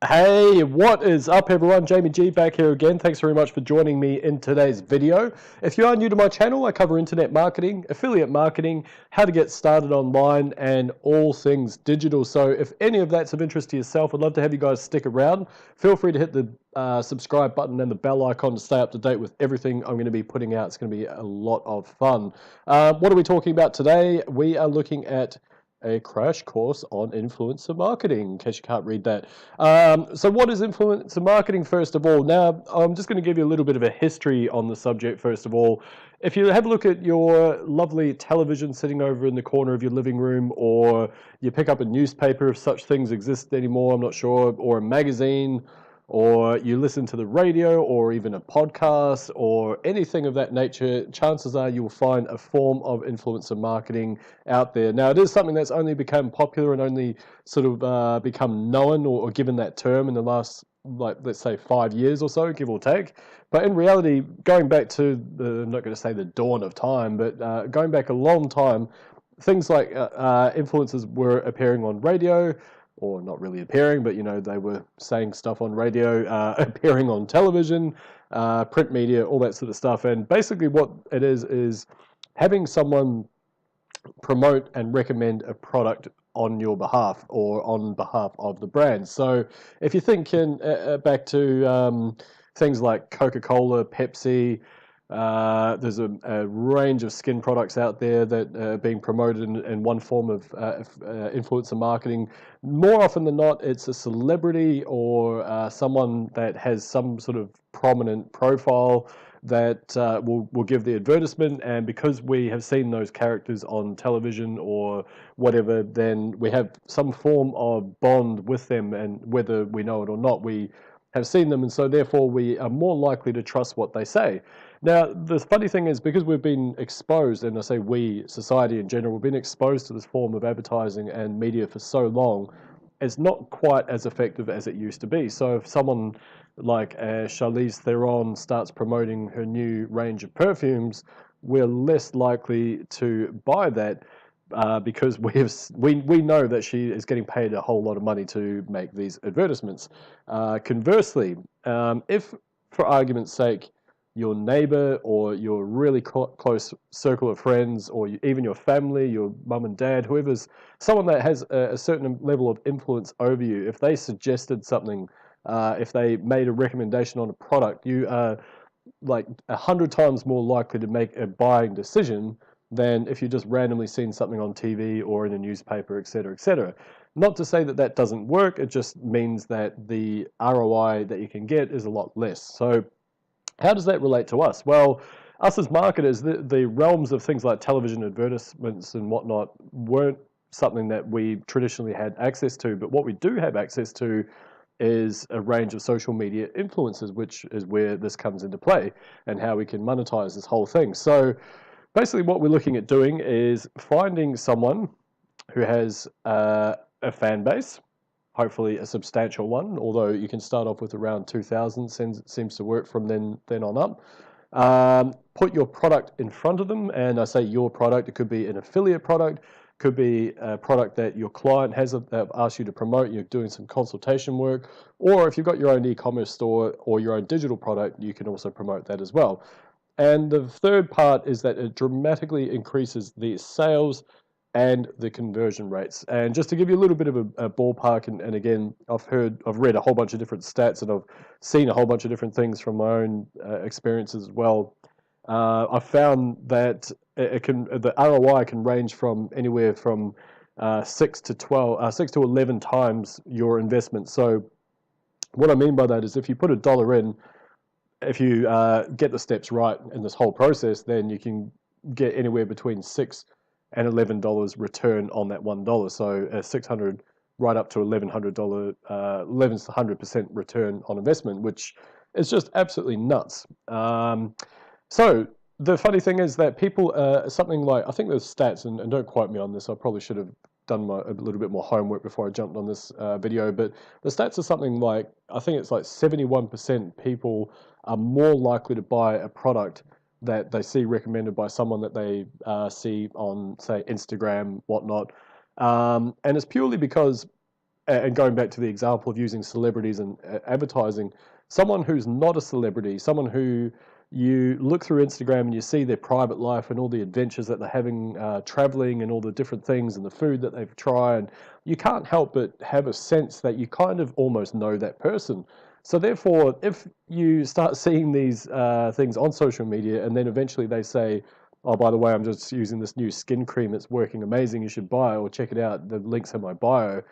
Hey, what is up everyone? Jamie G back here again. Thanks very much for joining me in today's video. If you are new to my channel, I cover internet marketing, affiliate marketing, how to get started online, and all things digital. So if any of that's of interest to yourself, I'd love to have you guys stick around. Feel free to hit the subscribe button and the bell icon to stay up to date with everything I'm going to be putting out. It's going to be a lot of fun. What are we talking about today? We are looking at a crash course on influencer marketing, in case you can't read that. So what is influencer marketing, first of all? Now, I'm just going to give you a little bit of a history on the subject, first of all. If you have a look at your lovely television sitting over in the corner of your living room, or you pick up a newspaper, if such things exist anymore, I'm not sure, or a magazine, or you listen to the radio, or even a podcast, or anything of that nature, chances are you'll find a form of influencer marketing out there. Now, it is something that's only become popular and only sort of become known or given that term in the last, like, let's say 5 years or so, give or take. But in reality, going back to I'm not going to say the dawn of time, but going back a long time, things like influencers were appearing on radio, or not really appearing, but they were saying stuff on radio, appearing on television, print media, all that sort of stuff. And basically what it is having someone promote and recommend a product on your behalf or on behalf of the brand. So if you think back to things like Coca-Cola, Pepsi, there's a range of skin products out there that are being promoted in one form of influencer marketing. More often than not, it's a celebrity or someone that has some sort of prominent profile that will give the advertisement, and because we have seen those characters on television or whatever, then we have some form of bond with them, and whether we know it or not, we have seen them, and so therefore we are more likely to trust what they say. Now, the funny thing is, because we've been exposed, and I say we, society in general, we've been exposed to this form of advertising and media for so long, it's not quite as effective as it used to be. So if someone like Charlize Theron starts promoting her new range of perfumes, we're less likely to buy that because we know that she is getting paid a whole lot of money to make these advertisements. Conversely, if, for argument's sake, your neighbor or your really close circle of friends, or even your family, your mum and dad, whoever's someone that has a certain level of influence over you, if they suggested something, if they made a recommendation on a product, you are like 100 times more likely to make a buying decision than if you just randomly seen something on TV or in a newspaper, etc., etc. Not to say that that doesn't work, it just means that the ROI that you can get is a lot less. So how does that relate to us? Well, us as marketers, the realms of things like television advertisements and whatnot weren't something that we traditionally had access to, but what we do have access to is a range of social media influencers, which is where this comes into play and how we can monetize this whole thing. So basically what we're looking at doing is finding someone who has a fan base, hopefully a substantial one, although you can start off with around 2,000, seems to work from then on up. Put your product in front of them, and I say your product, it could be an affiliate product, could be a product that your client has asked you to promote, you're doing some consultation work, or if you've got your own e-commerce store or your own digital product, you can also promote that as well. And the third part is that it dramatically increases the sales and the conversion rates. And just to give you a little bit of a ballpark, and again, I've read a whole bunch of different stats, and I've seen a whole bunch of different things from my own experiences as well. I've found that the ROI can range from anywhere from 6 to 11 times your investment. So what I mean by that is, if you put $1 in, if you get the steps right in this whole process, then you can get anywhere between $6 and $11 return on that $1. So $600 right up to $1,100, 1,100% return on investment, which is just absolutely nuts. So the funny thing is that people, something like, I think there's stats, and don't quote me on this, I probably should have done a little bit more homework before I jumped on this video, but the stats are something like, I think it's like 71% people are more likely to buy a product that they see recommended by someone that they see on, say, Instagram, whatnot. And it's purely because and going back to the example of using celebrities and advertising, someone who's not a celebrity, someone who you look through Instagram and you see their private life and all the adventures that they're having, traveling and all the different things and the food that they've tried, and you can't help but have a sense that you kind of almost know that person. So therefore, if you start seeing these things on social media and then eventually they say, oh, by the way, I'm just using this new skin cream, it's working amazing, you should buy it, or check it out, the link's in my bio,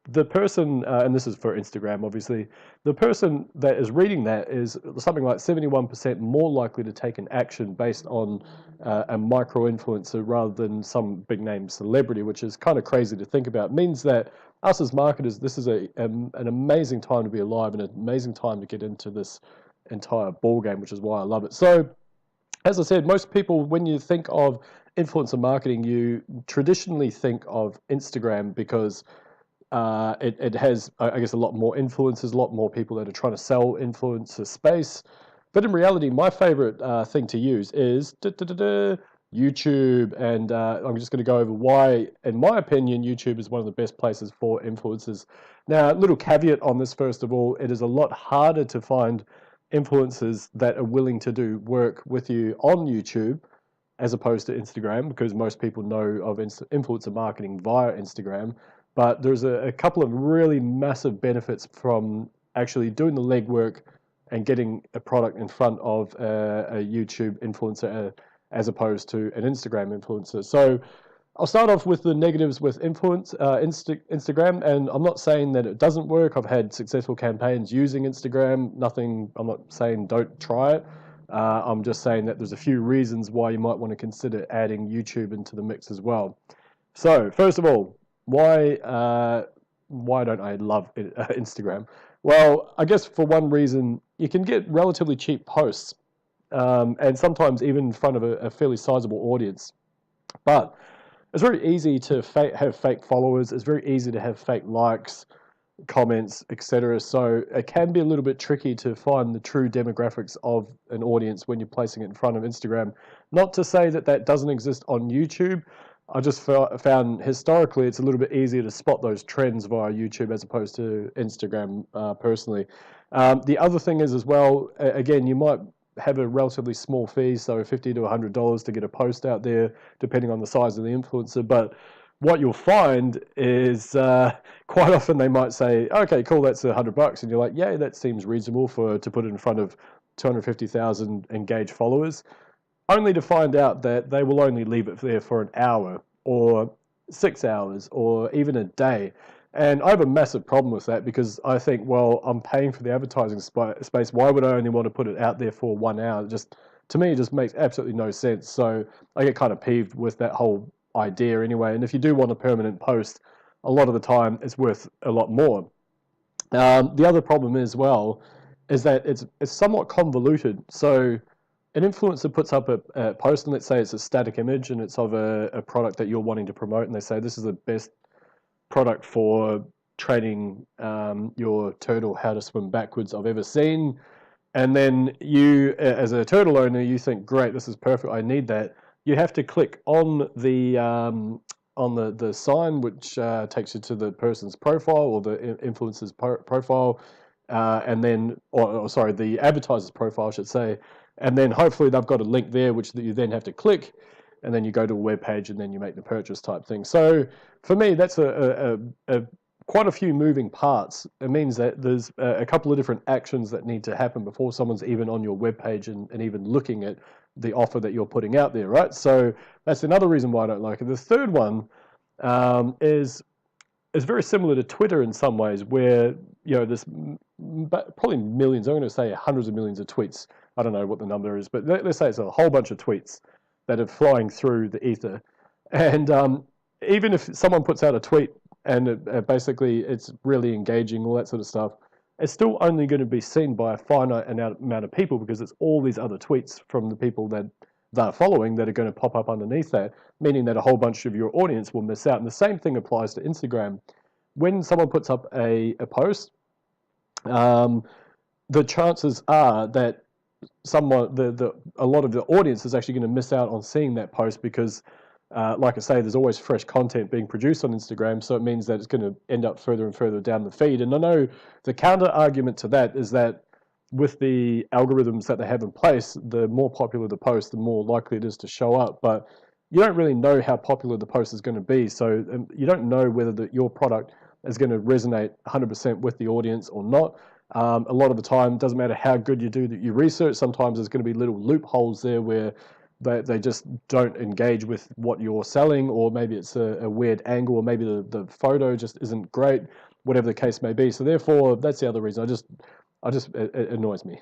the person, and this is for Instagram, obviously, the person that is reading that is something like 71% more likely to take an action based on a micro-influencer rather than some big-name celebrity, which is kind of crazy to think about. It means that us as marketers, this is an amazing time to be alive and an amazing time to get into this entire ball game, which is why I love it. So, as I said, most people, when you think of influencer marketing, you traditionally think of Instagram because it has, I guess, a lot more influencers, a lot more people that are trying to sell influencer space. But in reality, my favorite thing to use is YouTube. And I'm just going to go over why, in my opinion, YouTube is one of the best places for influencers. Now, a little caveat on this, first of all, it is a lot harder to find influencers that are willing to do work with you on YouTube as opposed to Instagram, because most people know of influencer marketing via Instagram. But there's a couple of really massive benefits from actually doing the legwork and getting a product in front of a YouTube influencer as opposed to an Instagram influencer. So I'll start off with the negatives with Instagram, and I'm not saying that it doesn't work. I've had successful campaigns using Instagram. I'm not saying don't try it. I'm just saying that there's a few reasons why you might want to consider adding YouTube into the mix as well. So first of all, why don't I love Instagram? Well, I guess for one reason, you can get relatively cheap posts, and sometimes even in front of a fairly sizable audience. But it's very easy to have fake followers. It's very easy to have fake likes, comments, etc. So it can be a little bit tricky to find the true demographics of an audience when you're placing it in front of Instagram. Not to say that that doesn't exist on YouTube. I just found historically it's a little bit easier to spot those trends via YouTube as opposed to Instagram personally. The other thing is as well, again, you might have a relatively small fee, so $50 to $100 to get a post out there, depending on the size of the influencer. But what you'll find is quite often they might say, okay, cool, that's $100. And you're like, yeah, that seems reasonable to put it in front of 250,000 engaged followers, only to find out that they will only leave it there for an hour or 6 hours or even a day. And I have a massive problem with that because I think, well, I'm paying for the advertising space. Why would I only want to put it out there for 1 hour? To me, it just makes absolutely no sense. So I get kind of peeved with that whole idea anyway. And if you do want a permanent post, a lot of the time it's worth a lot more. The other problem as well is that it's somewhat convoluted. So an influencer puts up a post, and let's say it's a static image and it's of a product that you're wanting to promote, and they say this is the best product for training your turtle how to swim backwards I've ever seen. And then you, as a turtle owner, you think, great, this is perfect, I need that. You have to click on the sign, which takes you to the person's profile or the influencer's profile, and then, or sorry, the advertiser's profile, I should say. And then hopefully they've got a link there, which you then have to click, and then you go to a web page, and then you make the purchase type thing. So for me, that's quite a few moving parts. It means that there's a couple of different actions that need to happen before someone's even on your web page and even looking at the offer that you're putting out there, right? So that's another reason why I don't like it. The third one is very similar to Twitter in some ways, where there's probably millions. I'm going to say hundreds of millions of tweets. I don't know what the number is, but let's say it's a whole bunch of tweets that are flying through the ether. And even if someone puts out a tweet and basically it's really engaging, all that sort of stuff, it's still only going to be seen by a finite amount of people because it's all these other tweets from the people that they're following that are going to pop up underneath that, meaning that a whole bunch of your audience will miss out. And the same thing applies to Instagram. When someone puts up a post, the chances are that a lot of the audience is actually going to miss out on seeing that post because like I say, there's always fresh content being produced on Instagram, so it means that it's going to end up further and further down the feed. And I know the counter argument to that is that with the algorithms that they have in place, the more popular the post, the more likely it is to show up. But you don't really know how popular the post is going to be, so you don't know whether your product is going to resonate 100% with the audience or not. A lot of the time, it doesn't matter how good you do your research, sometimes there's going to be little loopholes there where they just don't engage with what you're selling, or maybe it's a weird angle, or maybe the photo just isn't great, whatever the case may be. So therefore, that's the other reason. It annoys me.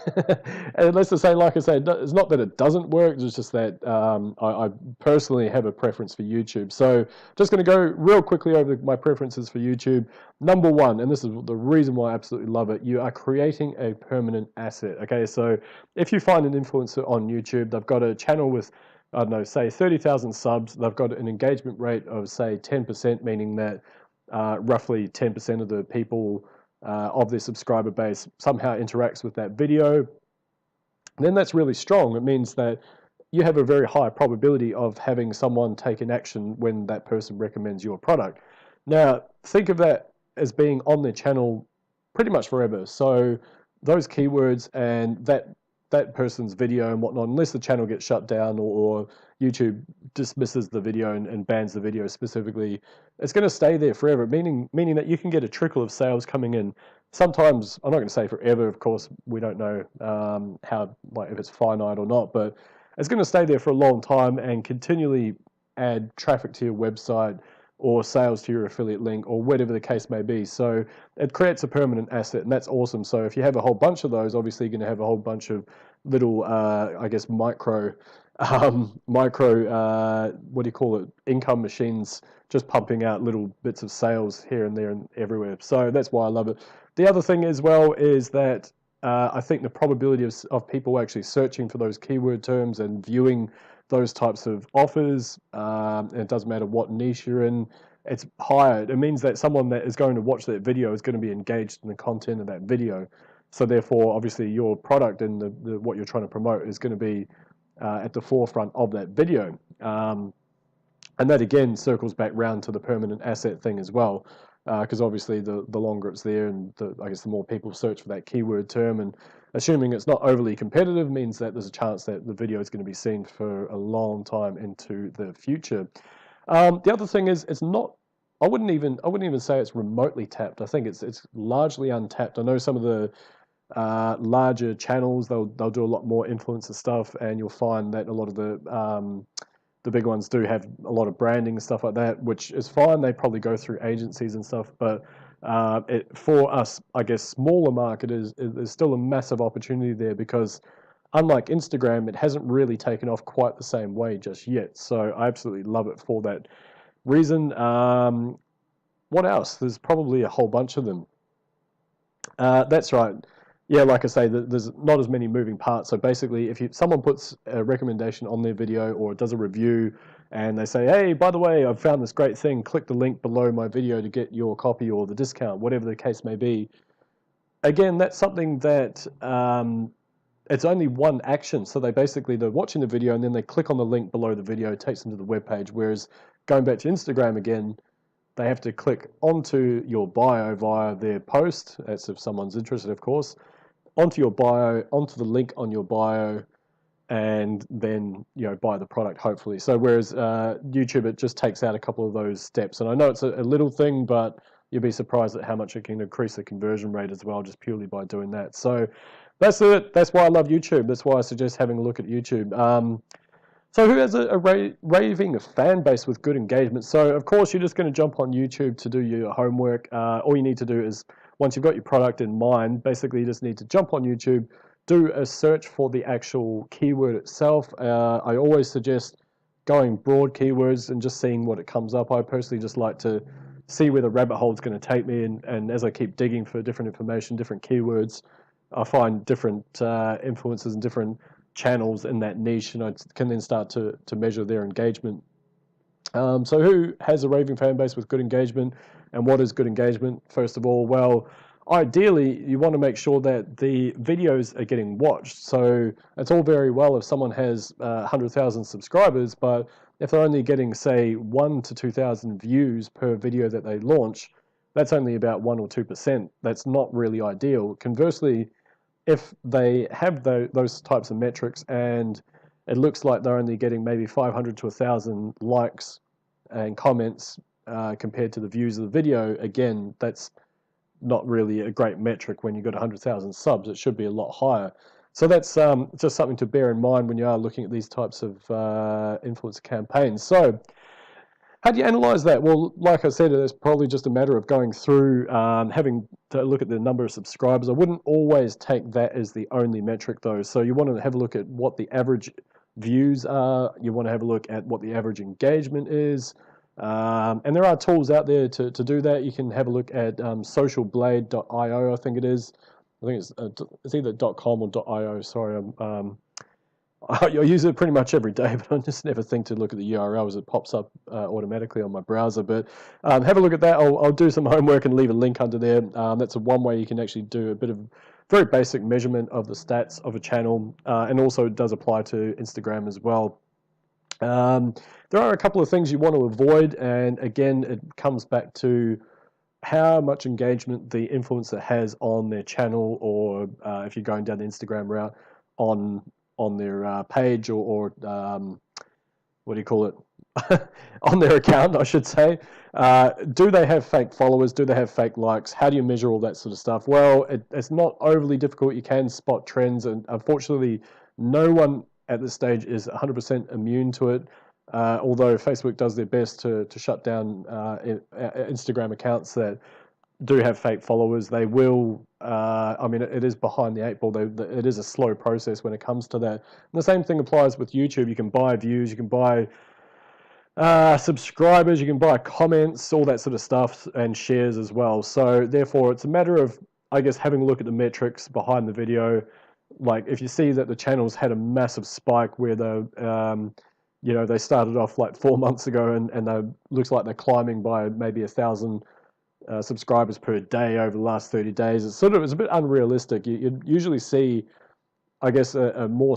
And let's just say, like I say, it's not that it doesn't work, it's just that I personally have a preference for YouTube. So just going to go real quickly over my preferences for YouTube. Number one, and this is the reason why I absolutely love it, you are creating a permanent asset. Okay, so if you find an influencer on YouTube, they've got a channel with, I don't know, say 30,000 subs, they've got an engagement rate of say 10%, meaning that roughly 10% of the people of their subscriber base somehow interacts with that video, then that's really strong. It means that you have a very high probability of having someone take an action when that person recommends your product. Now, think of that as being on their channel pretty much forever. So those keywords and that person's video and whatnot, unless the channel gets shut down or YouTube dismisses the video and bans the video specifically, it's going to stay there forever, meaning that you can get a trickle of sales coming in. Sometimes, I'm not going to say forever, of course, we don't know how, like, if it's finite or not, but it's going to stay there for a long time and continually add traffic to your website or sales to your affiliate link or whatever the case may be. So it creates a permanent asset, and that's awesome. So if you have a whole bunch of those, obviously you're going to have a whole bunch of little, I guess, micro, what do you call it, income machines, just pumping out little bits of sales here and there and everywhere. So that's why I love it. The other thing as well is that I think the probability of people actually searching for those keyword terms and viewing those types of offers, and it doesn't matter what niche you're in, it's higher. It means that someone that is going to watch that video is going to be engaged in the content of that video. So therefore, obviously, your product and what you're trying to promote is going to be at the forefront of that video. And that, again, circles back round to the permanent asset thing as well, because obviously the longer it's there and I guess the more people search for that keyword term, and assuming it's not overly competitive, means that there's a chance that the video is going to be seen for a long time into the future. The other thing is, it's not, I wouldn't even say it's remotely tapped. I think it's largely untapped. I know some of the larger channels, they'll do a lot more influencer stuff, and you'll find that a lot of the big ones do have a lot of branding and stuff like that, which is fine. They probably go through agencies and stuff, but for us, I guess, smaller marketers, there's still a massive opportunity there, because unlike Instagram, it hasn't really taken off quite the same way just yet. So I absolutely love it for that reason. What else? There's probably a whole bunch of them. That's right. Yeah, like I say, there's not as many moving parts. So basically, if someone puts a recommendation on their video or does a review and they say, hey, by the way, I've found this great thing, click the link below my video to get your copy or the discount, whatever the case may be. Again, that's something that it's only one action. So they're watching the video and then they click on the link below the video, it takes them to the webpage. Whereas going back to Instagram again, they have to click onto your bio via their post. That's if someone's interested, of course. Onto your bio, onto the link on your bio, and then buy the product, hopefully. So whereas YouTube, it just takes out a couple of those steps. And I know it's a little thing, but you'll be surprised at how much it can increase the conversion rate as well, just purely by doing that. So that's it. That's why I love YouTube. That's why I suggest having a look at YouTube. So who has a raving fan base with good engagement? So of course you're just going to jump on YouTube to do your homework. All you need to do is, once you've got your product in mind, basically you just need to jump on YouTube, do a search for the actual keyword itself. I always suggest going broad keywords and just seeing what it comes up. I personally just like to see where the rabbit hole is going to take me, and as I keep digging for different information, different keywords, I find different influencers and different channels in that niche, and I can then start to measure their engagement. So who has a raving fan base with good engagement, and what is good engagement? First of all, well, ideally you want to make sure that the videos are getting watched. So it's all very well if someone has 100,000 subscribers, but if they're only getting, say, 1 to 2,000 views per video that they launch, that's only about 1 or 2%. That's not really ideal. Conversely, if they have those types of metrics and it looks like they're only getting maybe 500 to 1,000 likes and comments compared to the views of the video, again, that's not really a great metric when you've got 100,000 subs. It should be a lot higher. So that's just something to bear in mind when you are looking at these types of influencer campaigns. So how do you analyze that? Well, like I said, it's probably just a matter of going through, having to look at the number of subscribers. I wouldn't always take that as the only metric, though. So you want to have a look at what the average views are. You want to have a look at what the average engagement is. And there are tools out there to do that. You can have a look at socialblade.io, I think it is. I think it's either .com or .io. Sorry, I use it pretty much every day, but I just never think to look at the URL as it pops up automatically on my browser. But have a look at that. I'll do some homework and leave a link under there. That's one way you can actually do a bit of very basic measurement of the stats of a channel, and also it does apply to Instagram as well. There are a couple of things you want to avoid, and again, it comes back to how much engagement the influencer has on their channel, or if you're going down the Instagram route, on their page, or what do you call it? On their account, I should say. Do they have fake followers? Do they have fake likes? How do you measure all that sort of stuff? Well, it's not overly difficult. You can spot trends, and unfortunately, no one at this stage is 100% immune to it. Although Facebook does their best to shut down Instagram accounts that do have fake followers. They will, I mean, it is behind the eight ball. It is a slow process when it comes to that. And the same thing applies with YouTube. You can buy views, you can buy subscribers, you can buy comments, all that sort of stuff, and shares as well. So therefore, it's a matter of, I guess, having a look at the metrics behind the video. Like if you see that the channel's had a massive spike where they started off like 4 months ago, and they looks like they're climbing by maybe 1,000 subscribers per day over the last 30 days. It's a bit unrealistic. You usually see, I guess, a more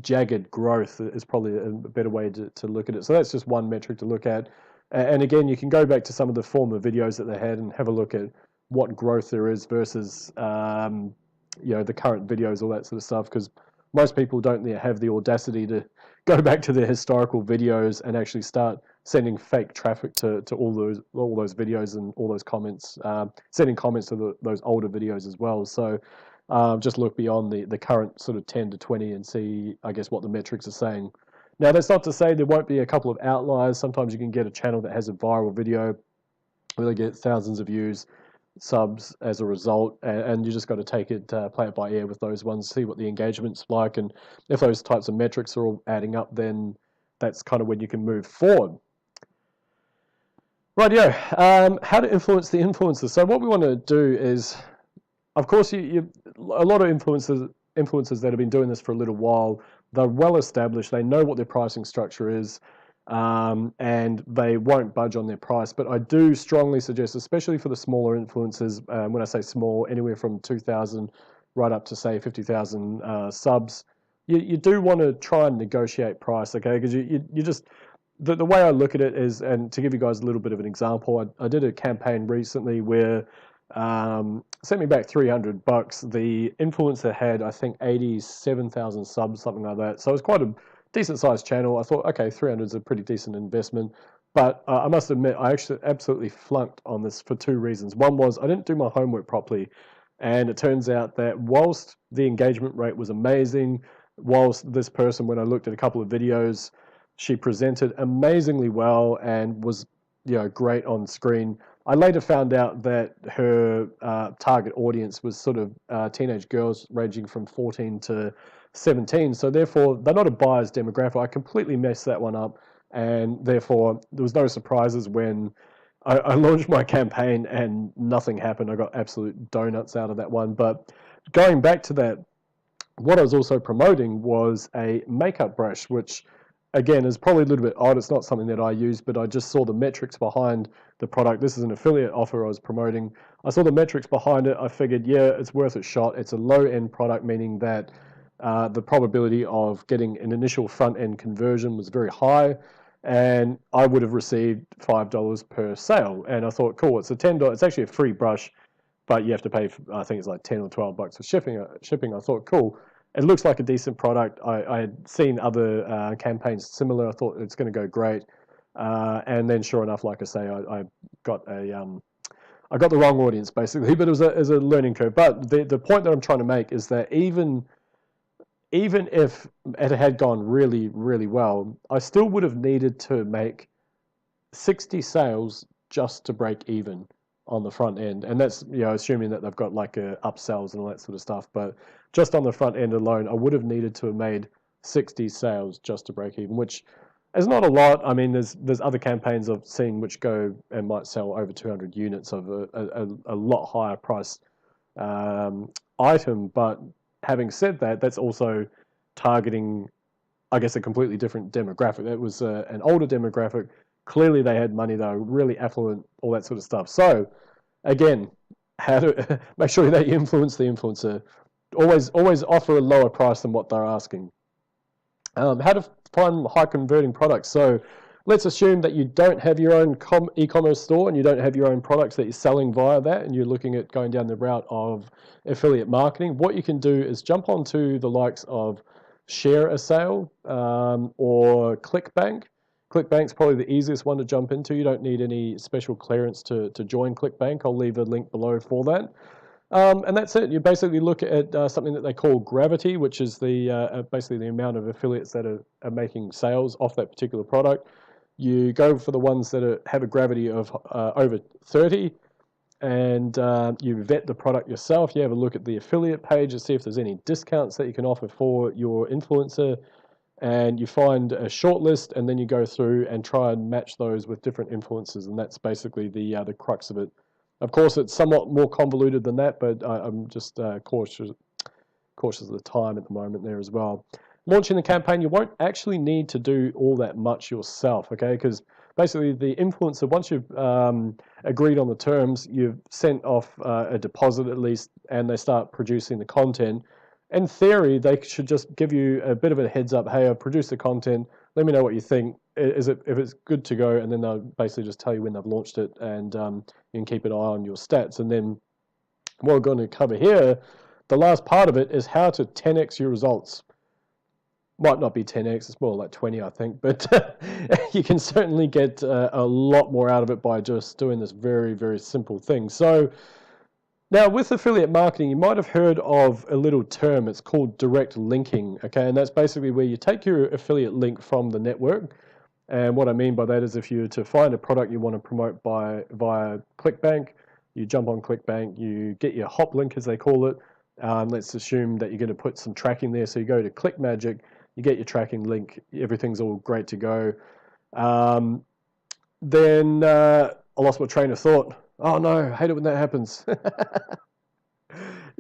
jagged growth is probably a better way to look at it. So that's just one metric to look at. And again, you can go back to some of the former videos that they had and have a look at what growth there is versus the current videos, all that sort of stuff, because most people don't have the audacity to go back to their historical videos and actually start sending fake traffic to all those videos and all those comments, sending comments to those older videos as well. So just look beyond the current sort of 10 to 20 and see, I guess, what the metrics are saying. Now, that's not to say there won't be a couple of outliers. Sometimes you can get a channel that has a viral video where they get thousands of views, subs as a result, and you just got to take it, play it by ear with those ones, see what the engagement's like, and if those types of metrics are all adding up, then that's kind of when you can move forward. Rightio, how to influence the influencers. So what we want to do is, of course, a lot of influencers that have been doing this for a little while, they're well established, they know what their pricing structure is, and they won't budge on their price. But I do strongly suggest, especially for the smaller influencers, when I say small, anywhere from 2,000 right up to, say, 50,000 subs, you do want to try and negotiate price, okay? Because you just, the way I look at it is, and to give you guys a little bit of an example, I did a campaign recently where sent me back $300. The influencer had, I think, 87,000 subs, something like that. So it was quite a decent sized channel. I thought, okay, 300 is a pretty decent investment. But I must admit, I actually absolutely flunked on this for two reasons. One was I didn't do my homework properly. And it turns out that whilst the engagement rate was amazing, whilst this person, when I looked at a couple of videos, she presented amazingly well and was, great on screen, I later found out that her target audience was sort of teenage girls ranging from 14 to 17. So therefore, they're not a buyer's demographic. I completely messed that one up. And therefore, there was no surprises when I launched my campaign and nothing happened. I got absolute donuts out of that one. But going back to that, what I was also promoting was a makeup brush, which again, is probably a little bit odd. It's not something that I use, but I just saw the metrics behind the product. This is an affiliate offer I was promoting. I saw the metrics behind it. I figured, yeah, it's worth a shot. It's a low-end product, meaning that the probability of getting an initial front-end conversion was very high, and I would have received $5 per sale. And I thought, cool, it's a $10. It's actually a free brush, but you have to pay, I think it's like 10 or 12 bucks for shipping. I thought, cool. It looks like a decent product. I had seen other campaigns similar. I thought it's going to go great. And then sure enough, like I say, I got I got the wrong audience basically, but it was a learning curve. But the point that I'm trying to make is that even if it had gone really, really well, I still would have needed to make 60 sales just to break even on the front end. And that's, assuming that they've got like upsells and all that sort of stuff. But just on the front end alone, I would have needed to have made 60 sales just to break even, which is not a lot. I mean, there's other campaigns I've seen which go and might sell over 200 units of a lot higher price item. But having said that, that's also targeting, I guess, a completely different demographic. It was an older demographic. Clearly they had money, they were really affluent, all that sort of stuff. So again, how to make sure that you influence the influencer. Always offer a lower price than what they're asking. How to find high converting products. So let's assume that you don't have your own e-commerce store and you don't have your own products that you're selling via that, and you're looking at going down the route of affiliate marketing. What you can do is jump onto the likes of Share a Sale or ClickBank. ClickBank's probably the easiest one to jump into. You don't need any special clearance to join ClickBank. I'll leave a link below for that. And that's it. You basically look at something that they call gravity, which is basically the amount of affiliates that are making sales off that particular product. You go for the ones that have a gravity of over 30, and you vet the product yourself. You have a look at the affiliate page to see if there's any discounts that you can offer for your influencer, and you find a short list, and then you go through and try and match those with different influencers, and that's basically the crux of it. Of course, it's somewhat more convoluted than that, but I'm just cautious of the time at the moment there as well. Launching the campaign, you won't actually need to do all that much yourself, okay? Because basically the influencer, once you've agreed on the terms, you've sent off a deposit at least, and they start producing the content. In theory, they should just give you a bit of a heads up. Hey, I've produced the content. Let me know what you think. If it's good to go, and then they'll basically just tell you when they've launched it, and you can keep an eye on your stats. And then what we're going to cover here, the last part of it, is how to 10x your results. Might not be 10x, it's more like 20, I think, but you can certainly get a lot more out of it by just doing this very, very simple thing. So now, with affiliate marketing, you might have heard of a little term. It's called direct linking, okay? And that's basically where you take your affiliate link from the network. And what I mean by that is if you were to find a product you want to promote via ClickBank, you jump on ClickBank, you get your hop link, as they call it. Let's assume that you're going to put some tracking there. So you go to ClickMagic, you get your tracking link, everything's all great to go. Then I lost my train of thought. Oh no, I hate it when that happens.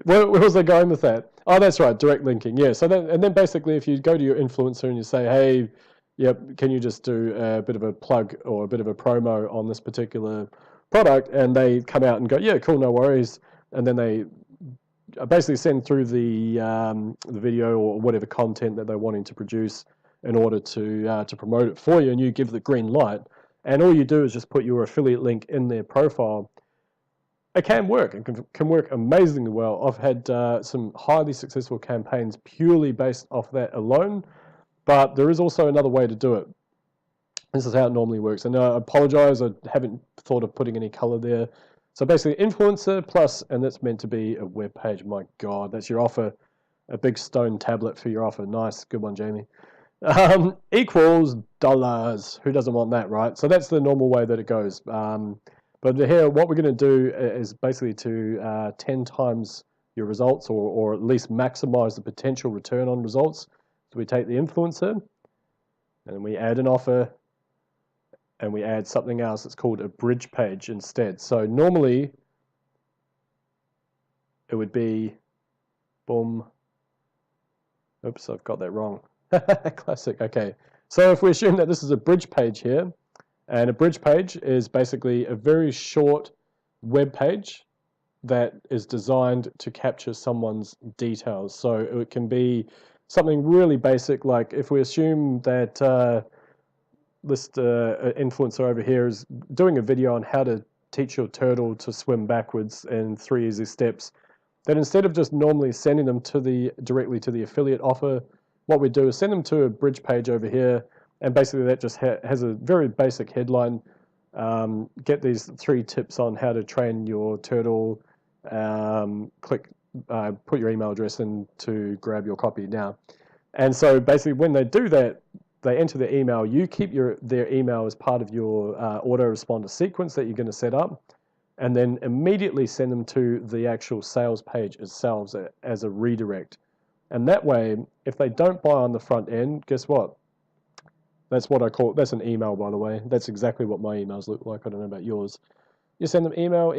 Where was I going with that? Oh, that's right, direct linking. Yeah. So then basically, if you go to your influencer and you say, hey, yep, can you just do a bit of a plug or a bit of a promo on this particular product? And they come out and go, yeah, cool, no worries. And then they basically send through the video or whatever content that they're wanting to produce in order to promote it for you, and you give the green light. And all you do is just put your affiliate link in their profile. It can work and can work amazingly well. I've had some highly successful campaigns purely based off that alone, but there is also another way to do it. This is how it normally works. And I apologize, I haven't thought of putting any color there. So basically influencer plus, and that's meant to be a web page. My God, that's your offer, a big stone tablet for your offer. Nice, good one, Jamie. Equals dollars. Who doesn't want that, right? So that's the normal way that it goes. But here, what we're going to do is basically to 10 times your results, or at least maximize the potential return on results. So we take the influencer, and we add an offer, and we add something else that's called a bridge page instead. So normally, it would be, boom. Oops, I've got that wrong. Classic. Okay. So if we assume that this is a bridge page here, and a bridge page is basically a very short web page that is designed to capture someone's details. So it can be something really basic, like if we assume that this influencer over here is doing a video on how to teach your turtle to swim backwards in 3 easy steps, then instead of just normally sending them directly to the affiliate offer, what we do is send them to a bridge page over here, and basically that just has a very basic headline. Get these 3 tips on how to train your turtle. Put your email address in to grab your copy now. And so basically when they do that, they enter their email. You keep their email as part of your autoresponder sequence that you're going to set up, and then immediately send them to the actual sales page itself as a redirect. And that way, if they don't buy on the front end, guess what? That's what I call, that's an email, by the way. That's exactly what my emails look like. I don't know about yours. You send them email,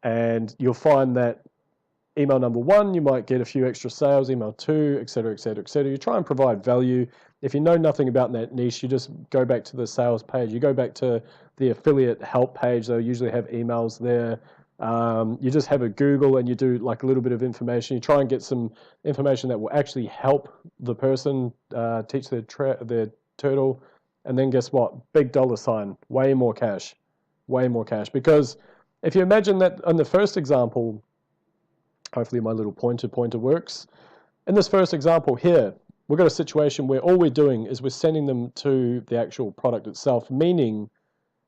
and you'll find that email number 1, you might get a few extra sales, email 2, etc., etc., etc. You try and provide value. If you know nothing about that niche, you just go back to the sales page. You go back to the affiliate help page. They'll usually have emails there. You just have a Google and you do like a little bit of information. You try and get some information that will actually help the person teach their turtle. And then guess what? Big dollar sign, way more cash, way more cash. Because if you imagine that on the first example, hopefully my little pointer works. In this first example here, we've got a situation where all we're doing is we're sending them to the actual product itself, meaning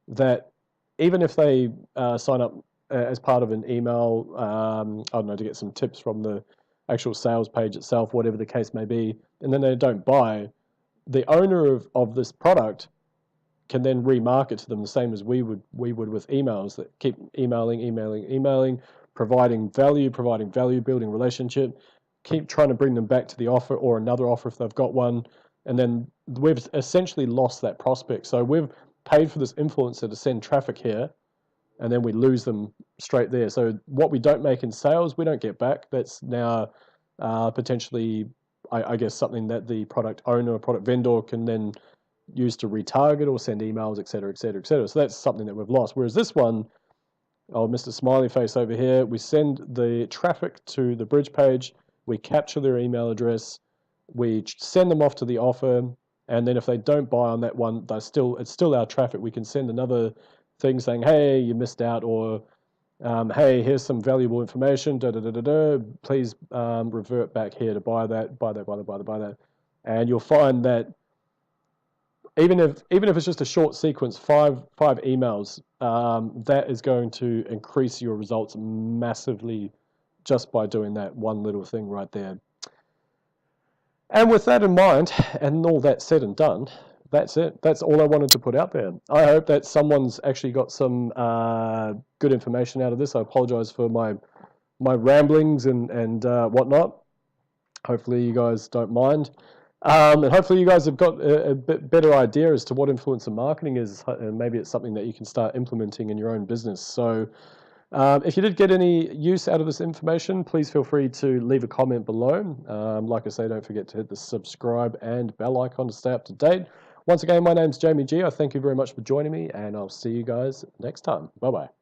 that even if they sign up as part of an email, I don't know, to get some tips from the actual sales page itself, whatever the case may be, and then they don't buy, the owner of this product can then remarket to them the same as we would with emails, that keep emailing, providing value, building relationship, keep trying to bring them back to the offer or another offer if they've got one, and then we've essentially lost that prospect. So we've paid for this influencer to send traffic here, and then we lose them straight there. So what we don't make in sales, we don't get back. That's now potentially, I guess, something that the product owner or product vendor can then use to retarget or send emails, etc., etc., etc. So that's something that we've lost. Whereas this one, oh, Mr. Smiley Face over here, we send the traffic to the bridge page, we capture their email address, we send them off to the offer, and then if they don't buy on that one, it's still our traffic. We can send another thing saying, hey, you missed out, or hey, here's some valuable information, please revert back here to buy that. And you'll find that even if it's just a short sequence, five emails, that is going to increase your results massively just by doing that one little thing right there. And with that in mind, and all that said and done, that's it. That's all I wanted to put out there. I hope that someone's actually got some good information out of this. I apologize for my ramblings and whatnot. Hopefully you guys don't mind. And hopefully you guys have got a bit better idea as to what influencer marketing is. Maybe it's something that you can start implementing in your own business. So if you did get any use out of this information, please feel free to leave a comment below. Like I say, don't forget to hit the subscribe and bell icon to stay up to date. Once again, my name's Jamie G. I thank you very much for joining me, and I'll see you guys next time. Bye-bye.